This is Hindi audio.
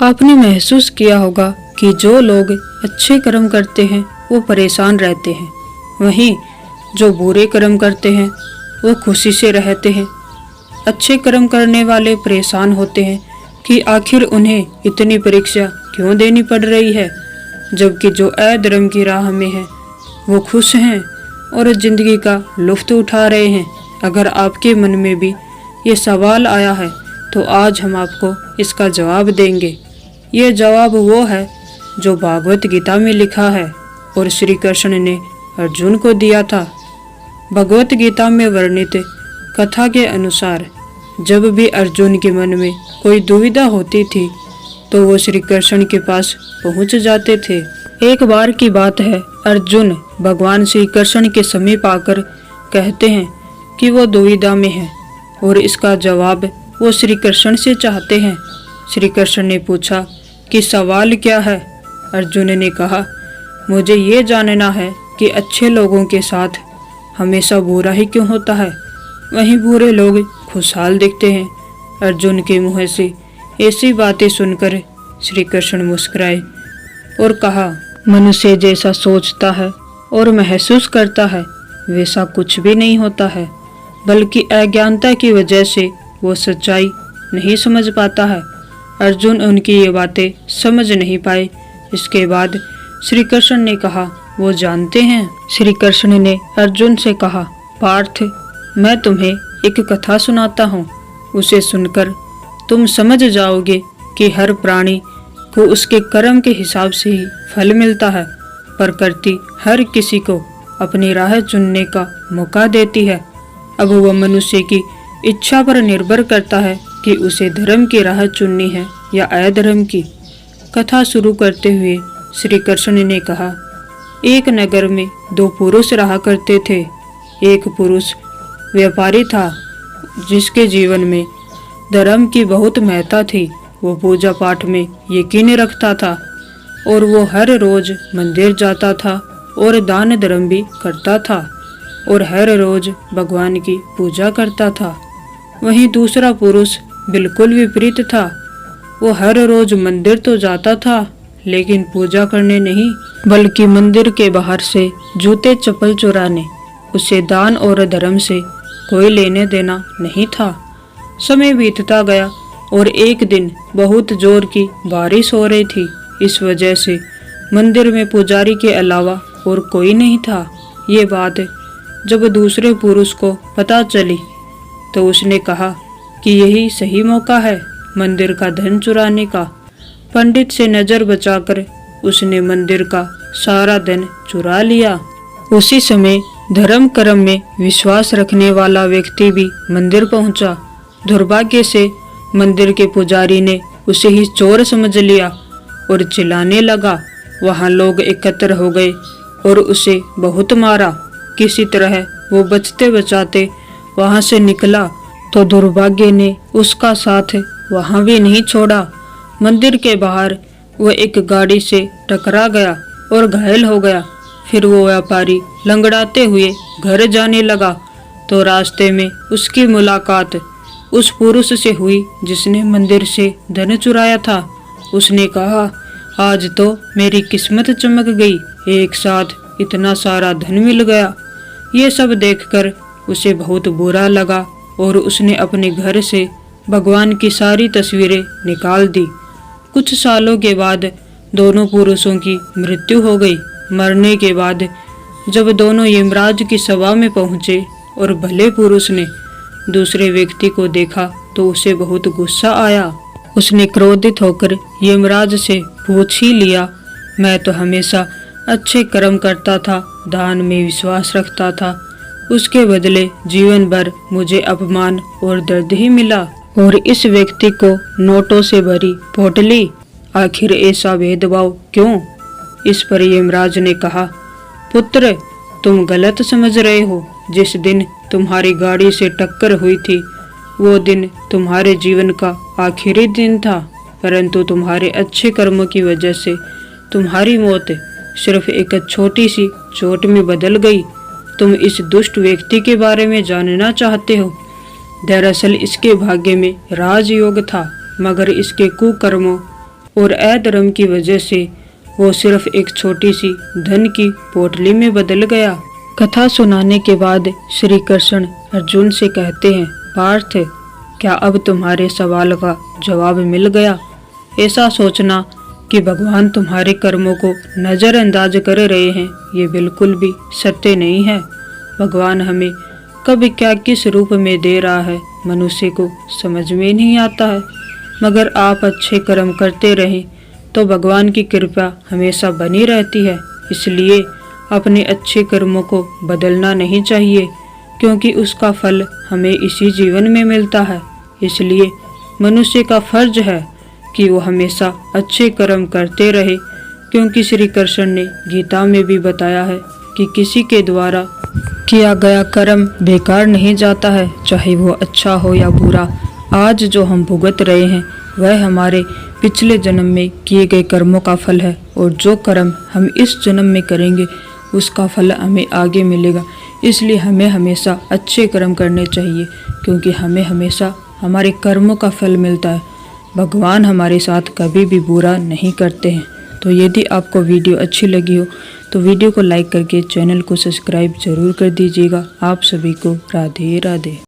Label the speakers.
Speaker 1: आपने महसूस किया होगा कि जो लोग अच्छे कर्म करते हैं वो परेशान रहते हैं, वहीं जो बुरे कर्म करते हैं वो खुशी से रहते हैं। अच्छे कर्म करने वाले परेशान होते हैं कि आखिर उन्हें इतनी परीक्षा क्यों देनी पड़ रही है, जबकि जो अधर्म की राह में है वो खुश हैं और जिंदगी का लुत्फ उठा रहे हैं। अगर आपके मन में भी ये सवाल आया है तो आज हम आपको इसका जवाब देंगे। ये जवाब वो है जो भागवत गीता में लिखा है और श्री कृष्ण ने अर्जुन को दिया था। भगवत गीता में वर्णित कथा के अनुसार जब भी अर्जुन के मन में कोई दुविधा होती थी तो वो श्री कृष्ण के पास पहुंच जाते थे। एक बार की बात है, अर्जुन भगवान श्री कृष्ण के समीप आकर कहते हैं कि वो दुविधा में है और इसका जवाब वो श्री कृष्ण से चाहते हैं। श्री कृष्ण ने पूछा कि सवाल क्या है? अर्जुन ने कहा, मुझे ये जानना है कि अच्छे लोगों के साथ हमेशा बुरा ही क्यों होता है, वहीं बुरे लोग खुशहाल दिखते हैं। अर्जुन के मुंह से ऐसी बातें सुनकर श्री कृष्ण मुस्कुराए और कहा, मनुष्य जैसा सोचता है और महसूस करता है वैसा कुछ भी नहीं होता है, बल्कि अज्ञानता की वजह से वो सच्चाई नहीं समझ पाता है। अर्जुन उनकी ये बातें समझ नहीं पाए। इसके बाद श्री कृष्ण ने कहा, वो जानते हैं? श्री कृष्ण ने अर्जुन से कहा, पार्थ, मैं तुम्हें एक कथा सुनाता हूँ, उसे सुनकर तुम समझ जाओगे कि हर प्राणी को उसके कर्म के हिसाब से ही फल मिलता है। प्रकृति हर किसी को अपनी राह चुनने का मौका देती है। अब वह मनुष्य की इच्छा पर निर्भर करता है कि उसे धर्म की राह चुननी है या अधर्म की। कथा शुरू करते हुए श्री कृष्ण ने कहा, एक नगर में दो पुरुष रहा करते थे। एक पुरुष व्यापारी था जिसके जीवन में धर्म की बहुत महत्ता थी। वो पूजा पाठ में यकीन रखता था और वो हर रोज मंदिर जाता था और दान धर्म भी करता था और हर रोज भगवान की पूजा करता था। वहीं दूसरा पुरुष बिल्कुल विपरीत था। वो हर रोज मंदिर तो जाता था लेकिन पूजा करने नहीं, बल्कि मंदिर के बाहर से जूते चप्पल चुराने। उसे दान और धर्म से कोई लेने देना नहीं था। समय बीतता गया और एक दिन बहुत जोर की बारिश हो रही थी। इस वजह से मंदिर में पुजारी के अलावा और कोई नहीं था। ये बात जब दूसरे पुरुष को पता चली तो उसने कहा कि यही सही मौका है मंदिर का धन चुराने का। पंडित से नजर बचाकर उसने मंदिर का सारा धन चुरा लिया। उसी समय धर्म कर्म में विश्वास रखने वाला व्यक्ति भी मंदिर पहुंचा। दुर्भाग्य से मंदिर के पुजारी ने उसे ही चोर समझ लिया और चिल्लाने लगा। वहां लोग एकत्र हो गए और उसे बहुत मारा। किसी तरह वो बचते बचाते वहां से निकला तो दुर्भाग्य ने उसका साथ वहां भी नहीं छोड़ा। मंदिर के बाहर वो एक गाड़ी से टकरा गया और घायल हो गया। फिर वो व्यापारी लंगड़ाते हुए घर जाने लगा तो रास्ते में उसकी मुलाकात उस पुरुष से हुई जिसने मंदिर से धन चुराया था। उसने कहा, आज तो मेरी किस्मत चमक गई, एक साथ इतना सारा धन मिल गया। ये सब देखकर उसे बहुत बुरा लगा और उसने अपने घर से भगवान की सारी तस्वीरें निकाल दी। कुछ सालों के बाद दोनों पुरुषों की मृत्यु हो गई। मरने के बाद जब दोनों यमराज की सभा में पहुंचे और भले पुरुष ने दूसरे व्यक्ति को देखा तो उसे बहुत गुस्सा आया। उसने क्रोधित होकर यमराज से पूछ ही लिया, मैं तो हमेशा अच्छे कर्म करता था, दान में विश्वास रखता था, उसके बदले जीवन भर मुझे अपमान और दर्द ही मिला और इस व्यक्ति को नोटों से भरी पोटली, आखिर ऐसा भेदभाव क्यों? इस पर यमराज ने कहा, पुत्र, तुम गलत समझ रहे हो। जिस दिन तुम्हारी गाड़ी से टक्कर हुई थी वो दिन तुम्हारे जीवन का आखिरी दिन था, परंतु तुम्हारे अच्छे कर्मों की वजह से तुम्हारी मौत सिर्फ एक छोटी सी चोट में बदल गई। तुम इस दुष्ट व्यक्ति के बारे में जानना चाहते हो। दरअसल इसके भाग्य में राजयोग था, मगर इसके कुकर्मों और अधर्म की वजह से वो सिर्फ एक छोटी सी धन की पोटली में बदल गया। कथा सुनाने के बाद श्री कृष्ण अर्जुन से कहते हैं, पार्थ, क्या अब तुम्हारे सवाल का जवाब मिल गया? ऐसा सोचना कि भगवान तुम्हारे कर्मों को नज़रअंदाज कर रहे हैं, ये बिल्कुल भी सत्य नहीं है। भगवान हमें कब क्या किस रूप में दे रहा है मनुष्य को समझ में नहीं आता है। मगर आप अच्छे कर्म करते रहें तो भगवान की कृपा हमेशा बनी रहती है। इसलिए अपने अच्छे कर्मों को बदलना नहीं चाहिए, क्योंकि उसका फल हमें इसी जीवन में मिलता है। इसलिए मनुष्य का फर्ज है कि वो हमेशा अच्छे कर्म करते रहे, क्योंकि श्री कृष्ण ने गीता में भी बताया है कि किसी के द्वारा किया गया कर्म बेकार नहीं जाता है, चाहे वो अच्छा हो या बुरा। आज जो हम भुगत रहे हैं वह हमारे पिछले जन्म में किए गए कर्मों का फल है, और जो कर्म हम इस जन्म में करेंगे उसका फल हमें आगे मिलेगा। इसलिए हमें हमेशा अच्छे कर्म करने चाहिए, क्योंकि हमें हमेशा हमारे कर्मों का फल मिलता है। भगवान हमारे साथ कभी भी बुरा नहीं करते हैं। तो यदि आपको वीडियो अच्छी लगी हो तो वीडियो को लाइक करके चैनल को सब्सक्राइब जरूर कर दीजिएगा। आप सभी को राधे राधे।